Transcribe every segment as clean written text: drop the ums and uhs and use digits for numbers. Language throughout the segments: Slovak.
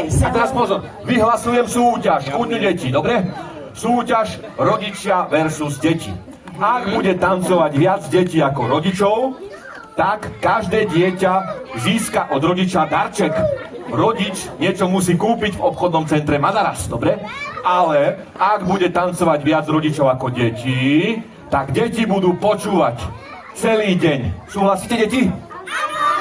A teraz pozor, vyhlasujem súťaž, chudňu deti, dobre? Súťaž rodičia versus deti. Ak bude tancovať viac detí ako rodičov, tak každé dieťa získa od rodiča darček. Rodič niečo musí kúpiť v obchodnom centre Mazaras, dobre? Ale ak bude tancovať viac rodičov ako deti, tak deti budú počúvať celý deň. Súhlasíte, deti?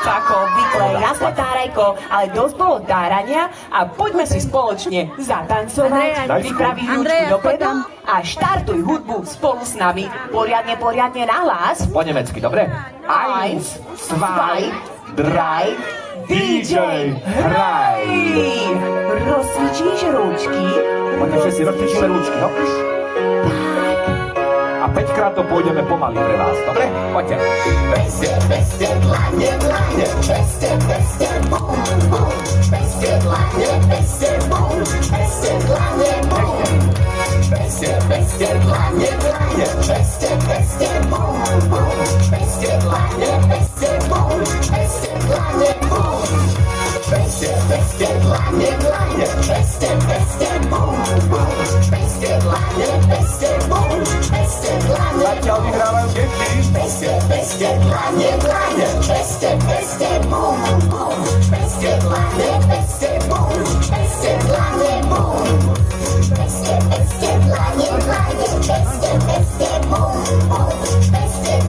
Ako obvykle, jasné, Tárajko, ale dosť bolo tárania a poďme si spoločne zatancovať. Daj Vypraví ručku dopredu a štartuj hudbu spolu s nami. Poriadne nahlas. Po nemecky, dobre? Eins, zwei, drei, DJ, hraj! Rozcvičíš ručky? Poďte všetci, rozcvičíme ručky, no. A 5 krát to pôjdeme pomaly pre vás, dobre? Poďte. Bestie, bestie, dlanie, dlanie, bestie, bestie, bum, bum. Bestie, dlanie, bestie, bum, bestie, dlanie, bum. Bestie, bestie, dlanie, dlanie, bestie, bestie, bum, bum. Bestie, dlanie, bestie, bum, bestie, dlanie, bum. Bestie, bestie, dlanie, dlanie, bestie, bestie, bum, bum. Bestie, dlanie, bestie, bum, bestie, dlanie, Zatiaľ vyhrávajú deti. bestie, bestie, dlanie, dlanie, bestie, bestie, bum, bum. Bestie, dlanie, bestie, bum, bestie, dlanie, bum. Bestie, bestie, dlanie, dlanie, bestie, bestie, bum, bum. Bestie,